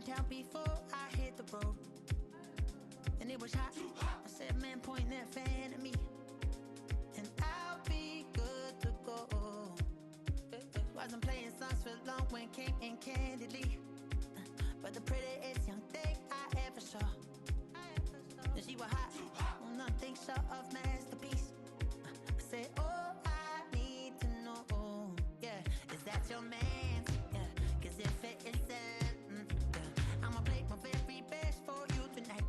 in town before I hit the road. And it was hot. I said, man, point that fan at me, and I'll be good to go. Wasn't playing songs for long when came in candidly, but the prettiest young thing I ever saw. And she was hot, well, nothing short of masterpiece. I said, oh, I need to know, yeah, is that your man? Yeah, cause if it isn't, yeah, I'ma play my very best for you tonight.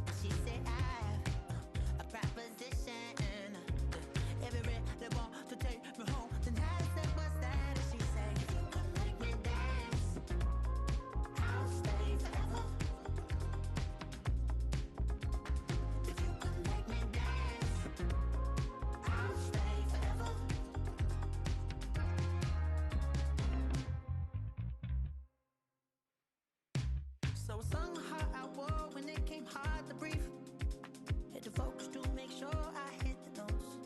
And she said, I have a proposition. Every really want to take me home tonight. I said, what's that? And she said, if you can make me dance, I'll stay forever. If you can make me dance, I'll stay forever. So I sung the heart I wore when it came hard to breathe. Hit the focus to make sure I hit the notes.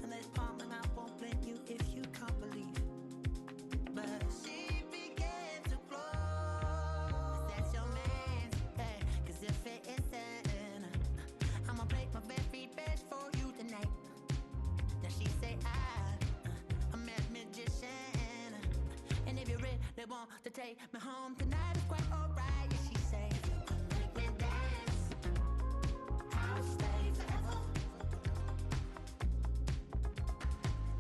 And there's palm and I won't blame you if you can't believe. But she began to glow. That's your man, hey, cause if it isn't, I'ma play my very best for you tonight. Then she say I'm a magician, and if you really want to take me home tonight, it's quite alright. Yeah, she say, if you can make me dance, I'll stay forever.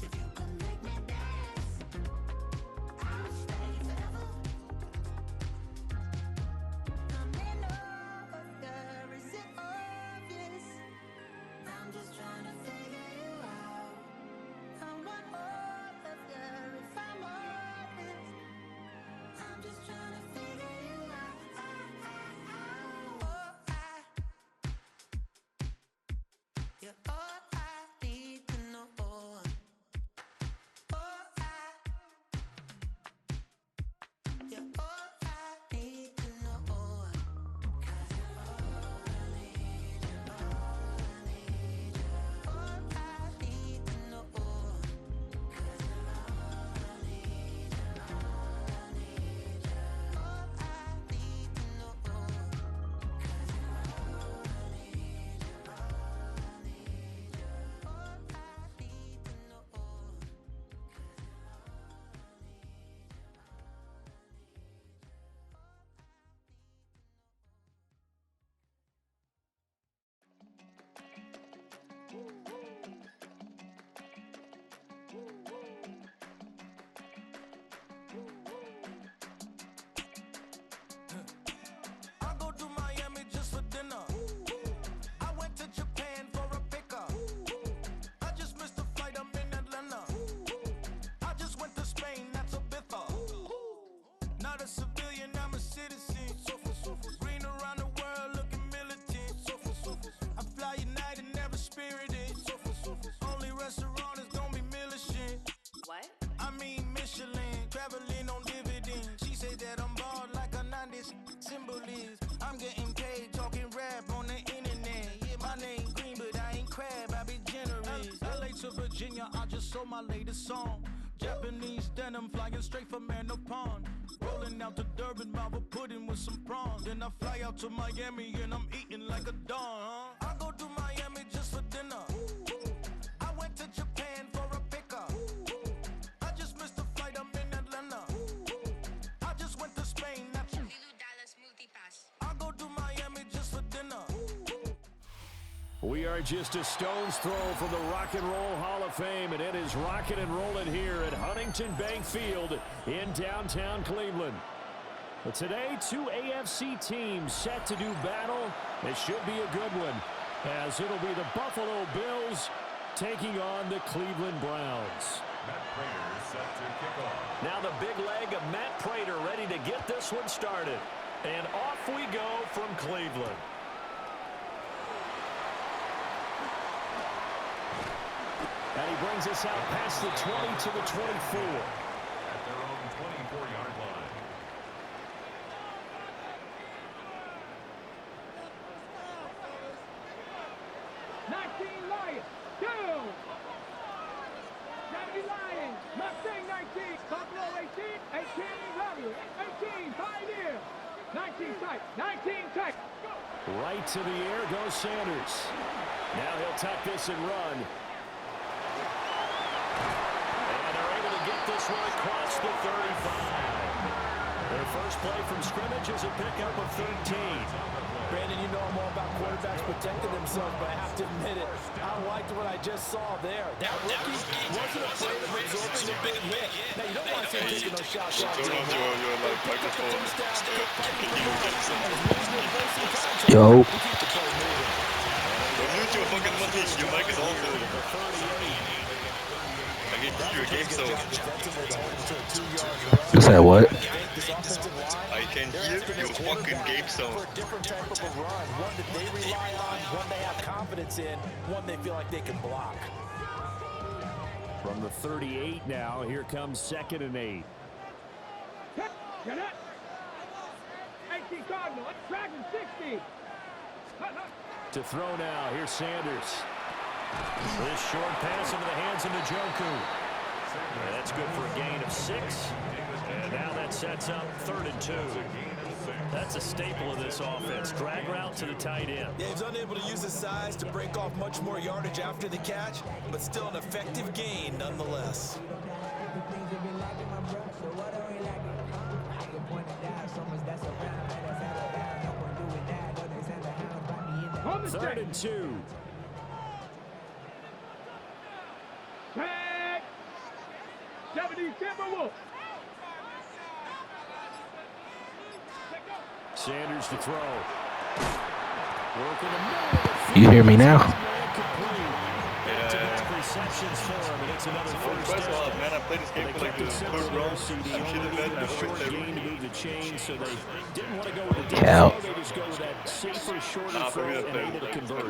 If you can make me dance, I'll stay forever. I'm in love, girl, is it obvious? I'm just trying to figure you out. I want all of you if I'm honest. I'm just trying to figure you out. Oh, you're all I need to know. Oh, you're all I need to know. 'Cause you're all I need, you're all I need, you're all I need to know. 'Cause you're all I need, you're all I need, you're all I need to know. 'Cause you're all I need, you're all I need, you're all I need to know. 'Cause you're all I need, I go to Miami just for dinner. I went to Japan for a pickup. I just missed a flight, I'm in Atlanta. I just went to Spain, that's a Ibiza. Not a civilian, I'm a citizen. Green around the world, looking militant. I fly United, never spirited. Only restaurant is gonna be Michelin. What? I mean Michelin, traveling on dividends. She said that I'm bald like a 90s symbol is. I'm getting paid, talking rap on the internet. Yeah, my name Green, but I ain't crab, I be generous. LA to Virginia, I just sold my latest song. Japanese denim, flying straight from Pond. Rolling out to Durban, mouth a pudding with some prawns. Then I fly out to Miami and I'm eating like a don. I go to Miami just for dinner. I went to Japan for a pickup. I just missed a flight, I'm in Atlanta. I just went to Spain, that's Lulu Dallas Multipass. I go to Miami just for dinner. We are just a stone's throw from the Rock and Roll Hall of Fame, and it is rocking and rolling here at Huntington Bank Field in downtown Cleveland. But today, two AFC teams set to do battle. It should be a good one, as it'll be the Buffalo Bills taking on the Cleveland Browns. Matt Prater set to kick off. Now the big leg of Matt Prater ready to get this one started. And off we go from Cleveland. And he brings us out past the 20 to the 24. At their own 24-yard line. Lions, 2! Johnny Lions, Mustang 19, Buffalo 18, 18 Rebel, 18 Pioneer, 19 tight, 19 tight. Right to the air goes Sanders. Now he'll tuck this and run. And they're able to get this one across the 35. Their first play from scrimmage is a pickup of 13. Brandon, you know I'm all about quarterbacks protecting themselves, but I have to admit it, I liked what I just saw there. That rookie wasn't afraid of absorbing a big hit. Now, you don't want to see him taking those shots out there. Yo. Don't mute your fucking mic. Your mic is on. I can hear your game zone. You said what? I can hear your fucking game zone. For a different type of a run, one that they rely on, one they have confidence in, one they feel like they can block. From the 38 now, here comes 2nd and 8. Get it. 18 Cardinal, Dragon 60. To throw now, here's Sanders. This short pass into the hands of Njoku. That's good for a gain of 6. And now that sets up 3rd and 2. That's a staple of this offense. Drag route to the tight end. Yeah, he's unable to use his size to break off much more yardage after the catch, but still an effective gain nonetheless. Third and 2. Tag. 70 Timberwolves. Sanders to throw. Working the middle of the field. You hear me now? Receptions for him, and it's another first down. Man, I played this game for like the first round. Some shit in that. The short gain to move the chain, so they didn't want to go with the deep Cow. throw. They just go with that safer, shorter throw and able to convert.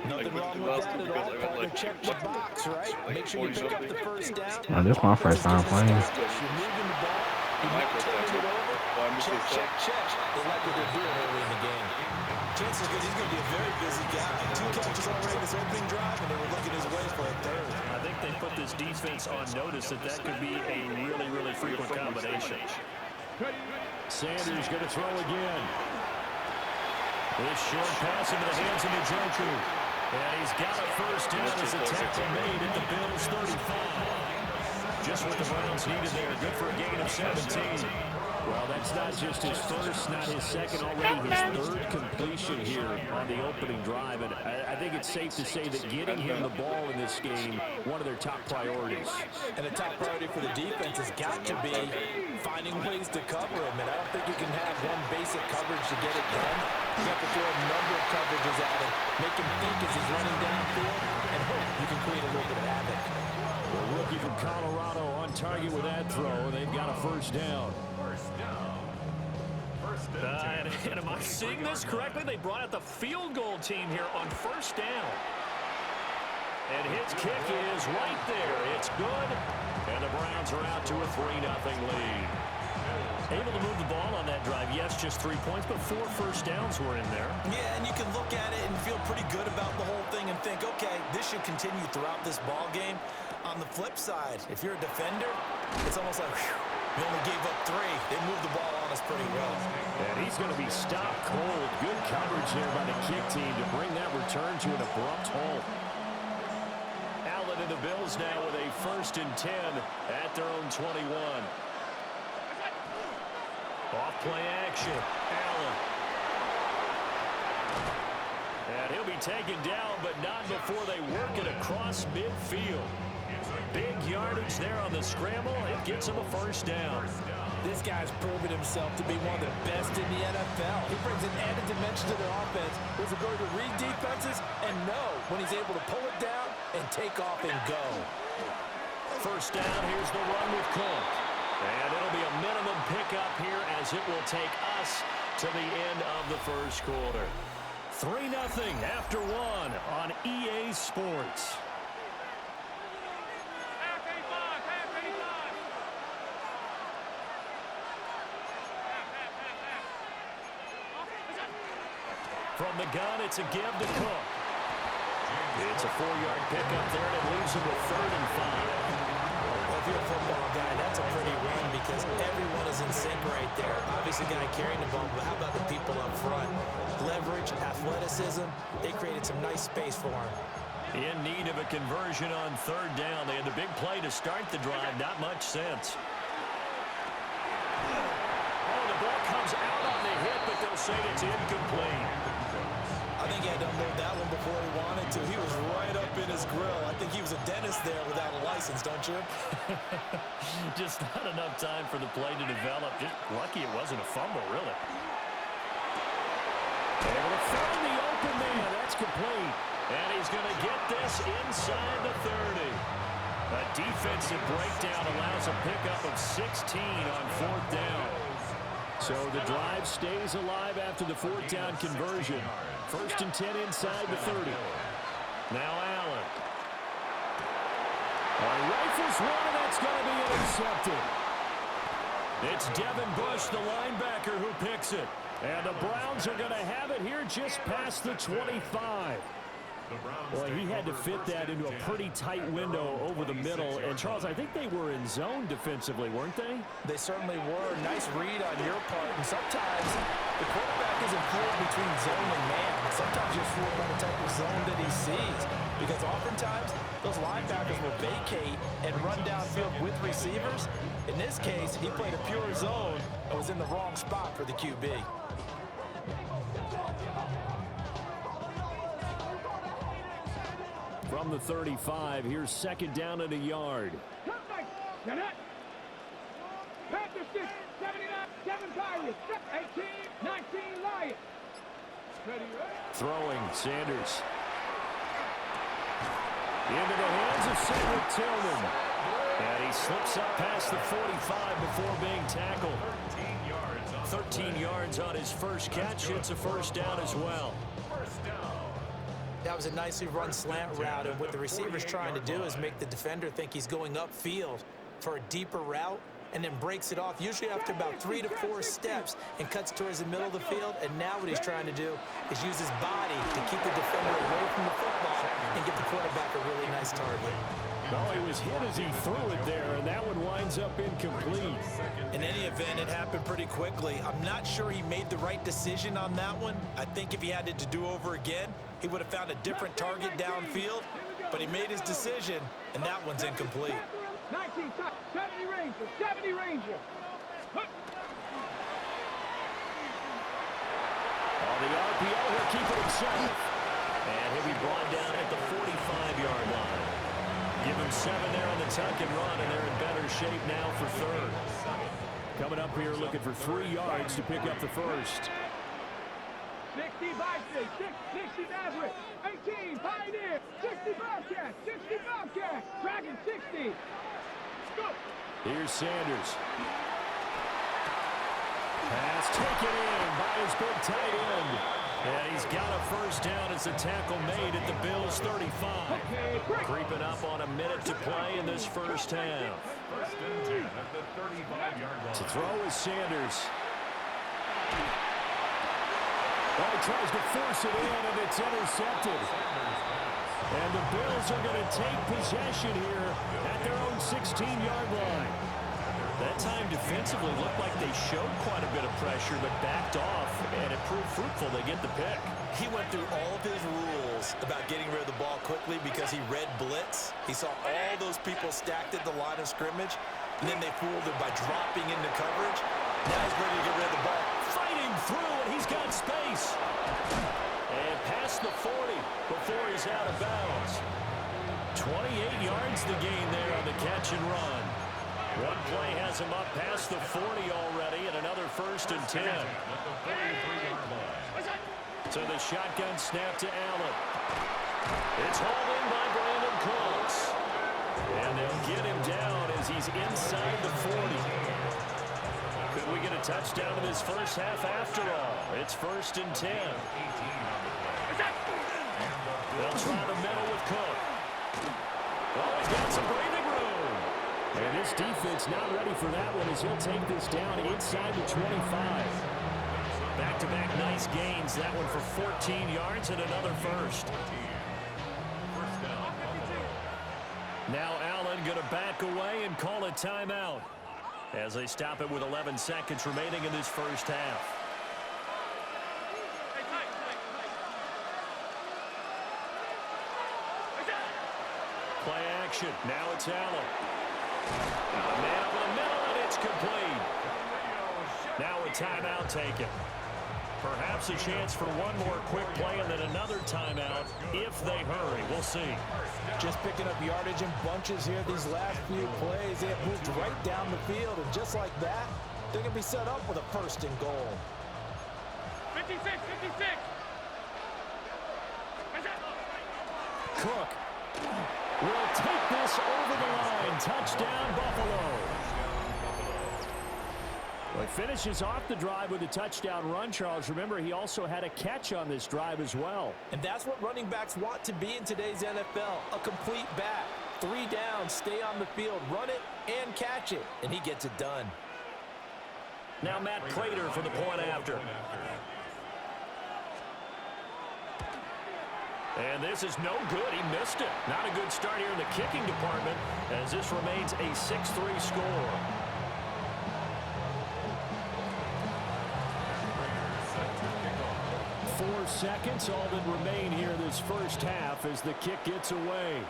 Nothing wrong with that at all. Partner check the box, right? Make sure you pick up the first down. Oh, this is my first time playing. You're moving the ball. You're not turning it over. Check, check, check. They like what they're doing early in the game. Chances are good he's going to be a very busy guy. 2 catches already this opening drive, and they were looking his way for a 3rd. I think they put this defense on notice that that could be a really, really frequent combination. Sanders going to throw again. This short pass into the hands of Njoku. And he's got a first down as a tackle made at the Bills' 35. Just what the Browns needed there. Good for a gain of 17. Well, that's not just his first, not his second, already his 3rd completion here on the opening drive. And I think it's safe to say that getting him the ball in this game, one of their top priorities. And the top priority for the defense has got to be finding ways to cover him. And I don't think you can have one basic coverage to get it done. You have to throw a number of coverages at him, make him think as he's running downfield, and hope you can create a little bit of havoc. The rookie from Colorado on target with that throw. They've got a first down. And am I seeing this correctly? They brought out the field goal team here on first down. And his kick is right there. It's good. And the Browns are out to a 3-0 lead. Able to move the ball on that drive. Yes, just 3 points, but 4 first downs were in there. Yeah, and you can look at it and feel pretty good about the whole thing and think, okay, this should continue throughout this ball game. On the flip side, if you're a defender, it's almost like, whew, we only gave up 3. They moved the ball on us pretty well. And he's going to be stopped cold. Good coverage there by the kick team to bring that return to an abrupt halt. Allen and the Bills now with a 1st and 10 at their own 21. Off play action. Allen. And he'll be taken down, but not before they work it across midfield. Big yardage there on the scramble. It gets him a first down. This guy's proven himself to be one of the best in the NFL. He brings an added dimension to their offense. His ability to read defenses and know when he's able to pull it down and take off and go. First down, here's the run with Cook. And it'll be a minimum pickup here as it will take us to the end of the first quarter. 3-0 after 1 on EA Sports. From the gun, it's a give to Cook. It's a 4-yard pickup there, and it leaves him with 3rd and 5. Well, if you're a football that's a pretty run because everyone is in sync right there. Obviously, the guy carrying the ball, but how about the people up front? Leverage, athleticism, they created some nice space for him. In need of a conversion on third down. They had the big play to start the drive. Not much sense. Oh, the ball comes out on the hit, but they'll say it's incomplete. I think he had to unload that one before he wanted to. He was right up in his grill. I think he was a dentist there without a license, don't you? Just not enough time for the play to develop. Just lucky it wasn't a fumble, really. Able to find the open man. That's complete. And he's going to get this inside the 30. A defensive breakdown allows a pickup of 16 on fourth down. So the drive stays alive after the fourth down conversion. First and 10 inside the 30. Now Allen. Rifles one, and that's going to be intercepted. It's Devin Bush, the linebacker, who picks it. And the Browns are going to have it here just past the 25. Well, he had to fit that into a pretty tight window over the middle. And, Charles, I think they were in zone defensively, weren't they? They certainly were. Nice read on your part. And sometimes the quarterback isn't fooled between zone and man. Sometimes you're fooled by the type of zone that he sees. Because oftentimes, those linebackers will vacate and run downfield with receivers. In this case, he played a pure zone and was in the wrong spot for the QB. From the 35, here's second down and a yard. Panthers 6, 79, 7 Pirates, 18, 19 Lions. Throwing, Sanders. Into the hands of Cedric Tillman. And he slips up past the 45 before being tackled. 13 yards on his first catch. It's a first down as well. That was a nicely run slant route, and what the receiver's trying to do is make the defender think he's going upfield for a deeper route and then breaks it off, usually after about 3 to 4 steps, and cuts towards the middle of the field. And now what he's trying to do is use his body to keep the defender away from the football and get the quarterback a really nice target. Oh, he was hit as he threw it there, and that one winds up incomplete. In any event, it happened pretty quickly. I'm not sure he made the right decision on that one. I think if he had it to do over again, he would have found a different target downfield, but he made his decision, and that one's incomplete. 19, 70 Ranger, 70 Ranger. On the RPO, he'll keep it himself. And he'll be brought down at the 45-yard line. Give him 7 there on the tuck and run, and they're in better shape now for third. Coming up here looking for 3 yards to pick up the first. 60 Vikings, 60 Maverick, 18 Pioneer, 60 Bobcat, 60 Bobcat, Dragon 60. Go. Here's Sanders. Pass taken in by his big tight end. And he's got a first down as the tackle made at the Bills' 35. Creeping up on a minute to play in this first half. First and 10 at the 35-yard line. To throw is Sanders. Well, he tries to force it in, and it's intercepted. And the Bills are going to take possession here at their own 16-yard line. That time defensively looked like they showed quite a bit of pressure, but backed off, and it proved fruitful. They get the pick. He went through all of his rules about getting rid of the ball quickly because he read blitz. He saw all those people stacked at the line of scrimmage, and then they fooled him by dropping into coverage. Now he's ready to get rid of the ball. Fighting through, and he's got space. And past the 40 before he's out of bounds. 28 yards the gain there on the catch and run. One play has him up past the 40 already, and another first and 10. So the shotgun snap to Allen. It's hauled in by Brandon Cooks. And they'll get him down as he's inside the 40. Could we get a touchdown in this first half after all? It's first and 10. They'll try the middle with Cook. Oh, he's got some breathing room. And this defense not ready for that one as he'll take this down inside the 25. Back-to-back nice gains. That one for 14 yards and another first. Now Allen going to back away and call a timeout as they stop it with 11 seconds remaining in this first half. Play action. Now it's Allen. Man over the middle, and it's complete. Now a timeout taken. Perhaps a chance for one more quick play and then another timeout if they hurry. We'll see. Just picking up yardage in bunches here these last few plays. They have moved right down the field, and just like that, they're going to be set up with a first and goal. 56, 56. Cook will take this over the line. Touchdown, Buffalo. Well, he finishes off the drive with a touchdown run, Charles. Remember, he also had a catch on this drive as well. And that's what running backs want to be in today's NFL, a complete back. 3 down, stay on the field, run it, and catch it. And he gets it done. Now Matt Prater for the point after. And this is no good. He missed it. Not a good start here in the kicking department as this remains a 6-3 score. Four seconds, all that remain here this first half as the kick gets away.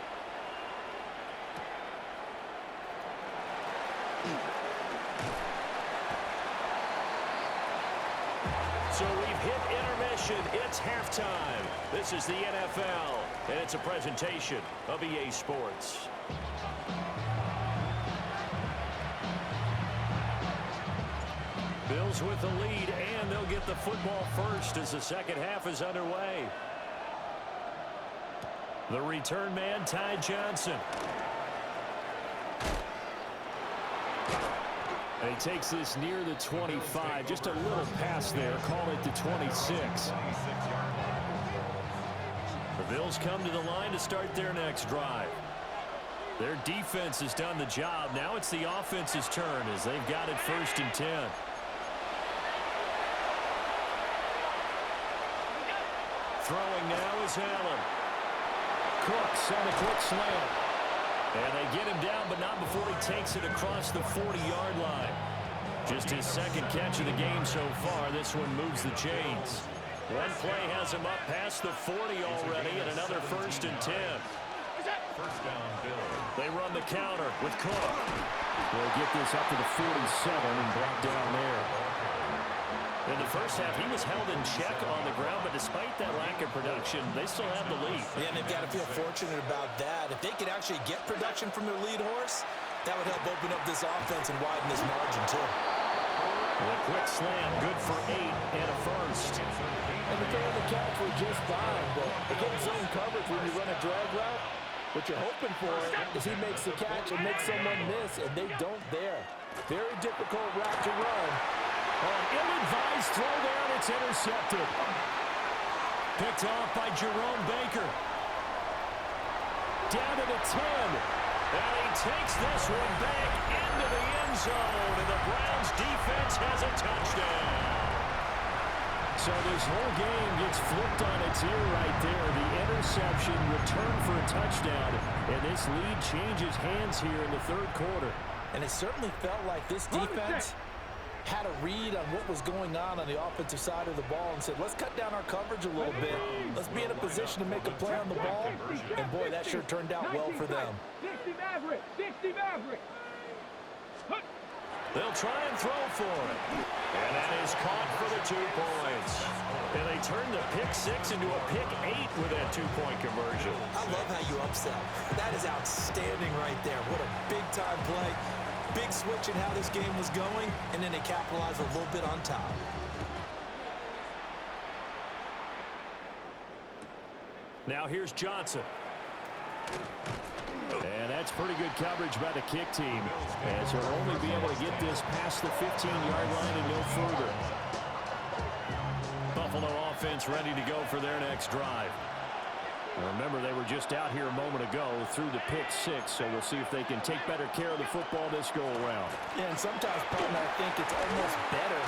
So we've hit intermission. It's halftime. This is the NFL, and it's a presentation of EA Sports. Bills with the lead, and they'll get the football first as the second half is underway. The return man, Ty Johnson. And he takes this near the 25. Just a little pass there. Call it the 26. The Bills come to the line to start their next drive. Their defense has done the job. Now it's the offense's turn as they've got it first and 10. Throwing now is Allen. Cooks on the quick slant. And they get him down, but not before he takes it across the 40-yard line. Just his second catch of the game so far. This one moves the chains. One play has him up past the 40 already, and another first and 10. First down, Bills. They run the counter with Cook. They'll get this up to the 47 and brought down there. In the first half, he was held in check on the ground, but despite that lack of production, they still have the lead. Yeah, and they've got to feel fortunate about that. If they could actually get production from their lead horse, that would help open up this offense and widen this margin, too. And a quick slam, good for 8 and a first. And the throw and the catch were just fine, but against zone coverage when you run a drag route, what you're hoping for is he makes the catch and makes someone miss, and they don't there. Very difficult route to run. An ill-advised throw there, and it's intercepted. Picked off by Jerome Baker. Down to the 10. And he takes this one back into the end zone, and the Browns defense has a touchdown. So this whole game gets flipped on its ear right there. The interception returned for a touchdown, and this lead changes hands here in the third quarter. And it certainly felt like this defense had a read on what was going on the offensive side of the ball and said, let's cut down our coverage a little bit. Let's be in a position to make a play on the ball. And, boy, that sure turned out well for them. 60 Maverick, 60 Maverick. They'll try and throw for it. And that is caught for the 2 points. And they turn the pick 6 into a pick 8 with that 2-point conversion. I love how you upsell. That is outstanding right there. What a big-time play. Big switch in how this game was going, and then they capitalized a little bit on top. Now here's Johnson. And that's pretty good coverage by the kick team, as he'll only be able to get this past the 15-yard line and no further. Buffalo offense ready to go for their next drive. Remember, they were just out here a moment ago through the pick 6, so we'll see if they can take better care of the football this go-around. Yeah, and sometimes, partner, I think it's almost better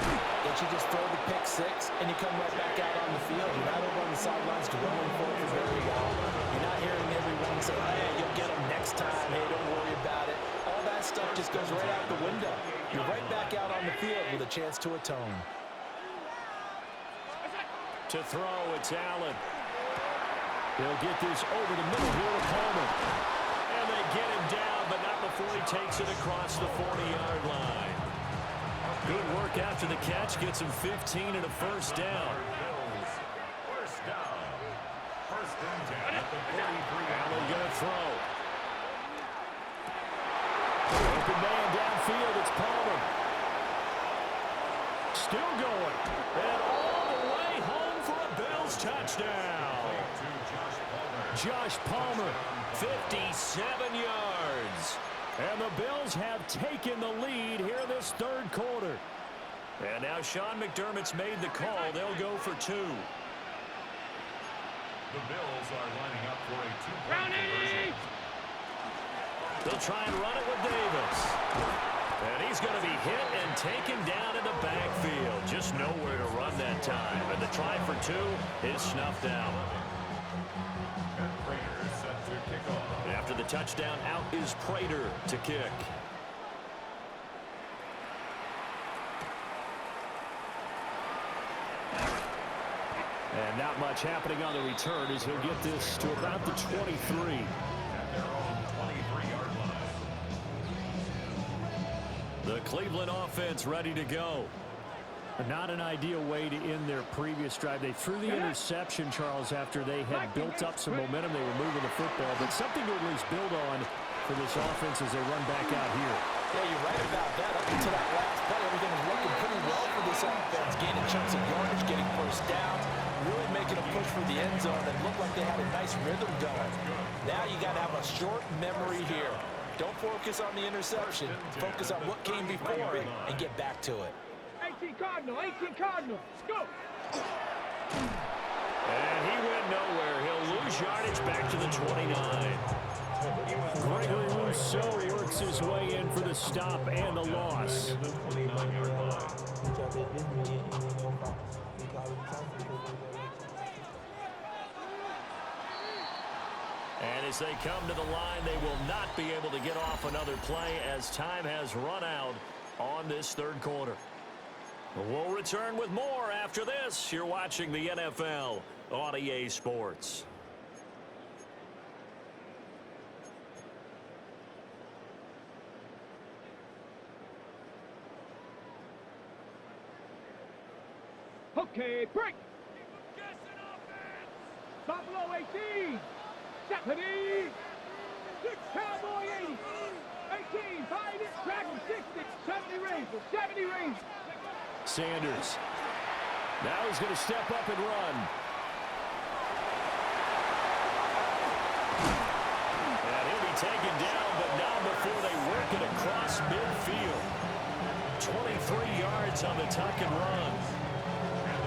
that you just throw the pick 6 and you come right back out on the field. You're not over on the sidelines dwelling for very long. You're not hearing everyone say, hey, you'll get them next time. Hey, don't worry about it. just goes right out the window. You're right back out on the field with a chance to atone. To throw, it's Allen. He'll get this over the middle here to Coleman. And they get him down, but not before he takes it across the 40-yard line. Good work after the catch. Gets him 15 and a first down. First down. First and 10 at the 43. Allen going to throw. Open man downfield. It's Palmer. Still going. And all the way home for a Bills touchdown. Josh Palmer, 57 yards. And the Bills have taken the lead here this third quarter. And now Sean McDermott's made the call. They'll go for two. The Bills are lining up for a two-point conversion. They'll try and run it with Davis. And he's going to be hit and taken down in the backfield. Just nowhere to run that time. And the try for two is snuffed out. And Prater is set to kick off. After the touchdown, out is Prater to kick. And not much happening on the return as he'll get this to about the 23. At their own 23-yard line. The Cleveland offense ready to go. Not an ideal way to end their previous drive. They threw the interception, Charles, after they had built up some momentum. They were moving the football, but something to at least build on for this offense as they run back out here. Yeah, you're right about that. Up until that last play, everything was working pretty well for this offense. Gaining chunks of yardage, getting first downs, really making a push for the end zone that looked like they had a nice rhythm going. Now you got to have a short memory here. Don't focus on the interception. Focus on what came before it and get back to it. 18 Cardinal, 18 Cardinal, go! And he went nowhere. He'll lose yardage back to the 29. Gregory Rousseau works his way in for the stop and the loss. And as they come to the line, they will not be able to get off another play as time has run out on this third quarter. We'll return with more after this. You're watching the NFL on EA Sports. Okay, break! Buffalo 18! Stephanie! Cowboy 80! 18, 5 inch track 60, 70 Rangers, 70 Rangers! Sanders. Now he's going to step up and run. And he'll be taken down, but not before they work it across midfield. 23 yards on the tuck and run.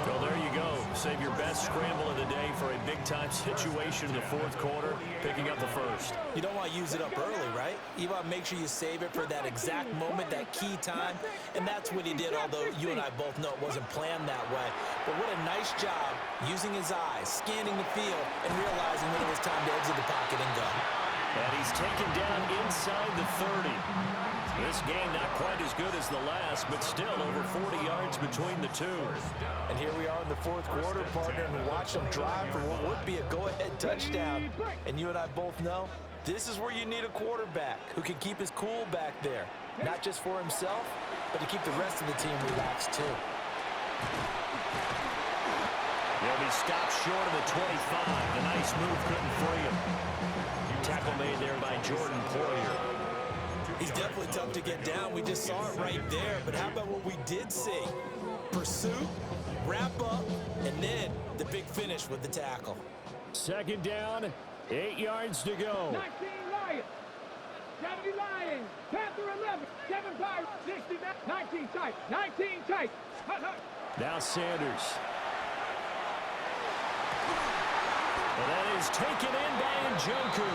Well, there you go. Save your best scramble of the day for a big-time situation in the fourth quarter, picking up the first. You don't want to use it up early, right? You want to make sure you save it for that exact moment, that key time. And that's what he did, although you and I both know it wasn't planned that way. But what a nice job using his eyes, scanning the field, and realizing when it was time to exit the pocket and go. And he's taken down inside the 30. This game not quite as good as the last, but still over 40 yards between the two. And here we are in the fourth quarter, partner, and watch them drive for what would be a go-ahead touchdown. And you and I both know this is where you need a quarterback who can keep his cool back there, not just for himself, but to keep the rest of the team relaxed too. He'll be stopped short of the 25. The nice move couldn't free him. Tackle made there by Jordan Poyer. He's definitely tough to get down. We just saw it right there. But how about what we did see? Pursuit, wrap up, and then the big finish with the tackle. Second down, 8 yards to go. 19 Lions, 70 Lions, Panther 11, 7 Pirates, 60, 19 tight, 19 tight. Now Sanders. And that is taken in by Njoku.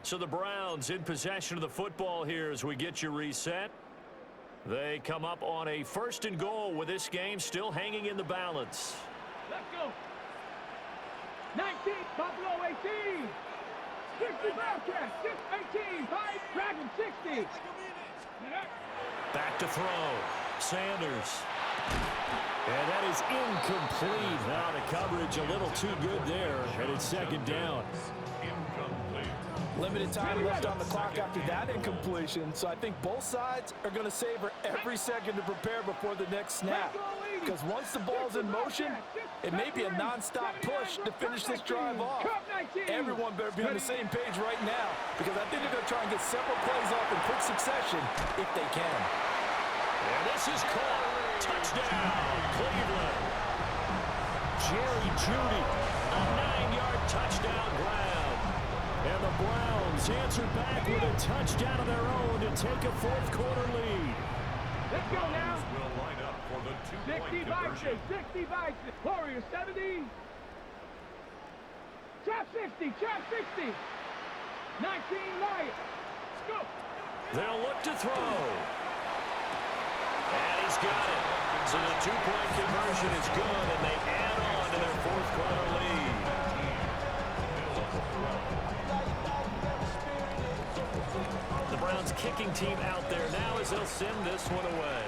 So the Browns in possession of the football here as we get you reset. They come up on a 1st and goal with this game still hanging in the balance. Let's go. 19, Buffalo 18. 60 Bearcats, 18, 5, Dragon 60. Back to throw. Sanders. And that is incomplete. Now the coverage a little too good there, and it's 2nd down. Limited time left on the clock after that incompletion, so I think both sides are going to savor every second to prepare before the next snap. Because once the ball's in motion, it may be a non-stop push to finish this drive off. Everyone better be on the same page right now, because I think they're going to try and get several plays off in quick succession if they can. And this is caught. Touchdown, Cleveland. Jerry Jeudy, a 9-yard touchdown grab. And the Browns answer back with a touchdown of their own to take a 4th quarter lead. Let's go now. Will line up for the 2-point 60 conversion. Vikings, 60 Vikings. Warriors 70. Trap 60, trap 60. 19 Lions. Let's go. They'll look to throw. And he's got it. So the 2-point conversion is good, and they add on to their 4th quarter lead. The Browns kicking team out there now as they'll send this one away.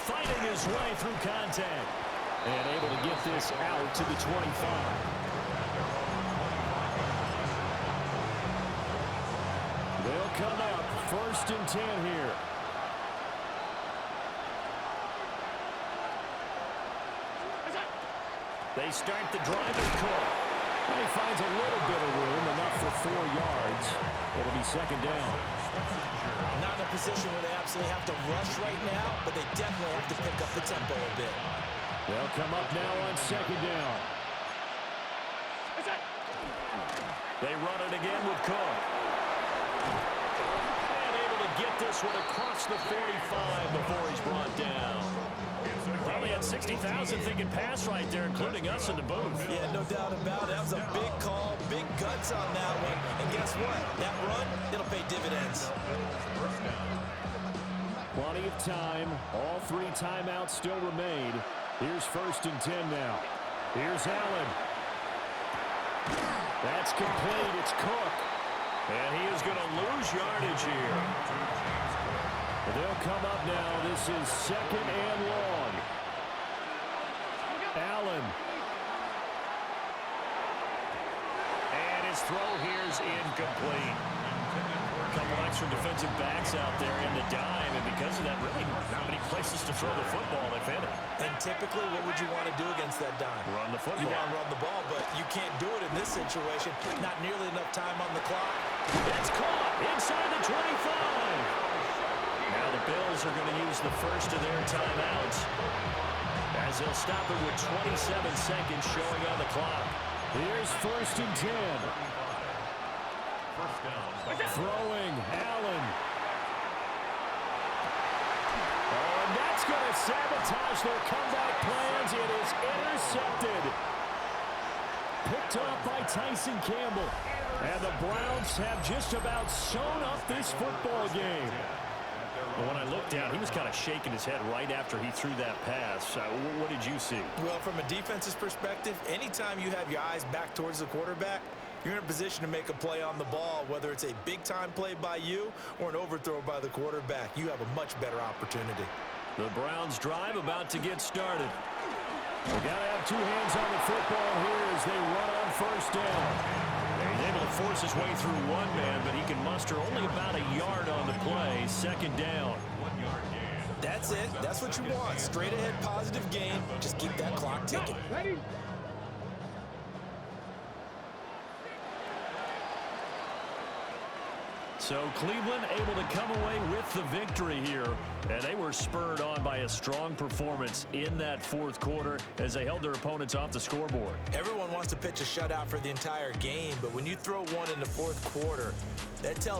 Fighting his way through contact. And able to get this out to the 25. They'll come up 1st and 10 here. They start the drive and Cook. He finds a little bit of room, enough for 4 yards. It'll be 2nd down. Not in a position where they absolutely have to rush right now, but they definitely have to pick up the tempo a bit. They'll come up now on 2nd down. They run it again with Cook. And able to get this one across the 45 before he's brought down. Probably had 60,000 thinking pass right there, including us in the booth. Yeah, no doubt about it. That was a big call, big guts on that one. And guess what? That run, it'll pay dividends. Plenty of time. All 3 timeouts still remain. Here's 1st and 10 now. Here's Allen. That's complete. It's Cook. And he is going to lose yardage here. They'll come up now. This is 2nd and long. Allen. And his throw here is incomplete. A couple extra defensive backs out there in the dime, and because of that, really not many places to throw the football, if any. And typically, what would you want to do against that dime? Run the football. You want to run the ball, but you can't do it in this situation. Not nearly enough time on the clock. It's caught inside the 25. Now the Bills are going to use the first of their timeouts as they'll stop it with 27 seconds showing on the clock. Here's 1st and 10. Throwing, Allen. Oh, and that's going to sabotage their comeback plans. It is intercepted. Picked off by Tyson Campbell. And the Browns have just about sewn up this football game. But when I looked down, he was kind of shaking his head right after he threw that pass. What did you see? Well, from a defense's perspective, anytime you have your eyes back towards the quarterback, you're in a position to make a play on the ball, whether it's a big-time play by you or an overthrow by the quarterback. You have a much better opportunity. The Browns drive about to get started. They got to have 2 hands on the football here as they run on 1st down. He's able to force his way through 1 man, but he can muster only about a yard on the play. 2nd down. That's it. That's what you want. Straight ahead, positive game. Just keep that clock ticking. Ready? So Cleveland able to come away with the victory here, and they were spurred on by a strong performance in that 4th quarter as they held their opponents off the scoreboard. Everyone wants to pitch a shutout for the entire game, but when you throw one in the 4th quarter, that tells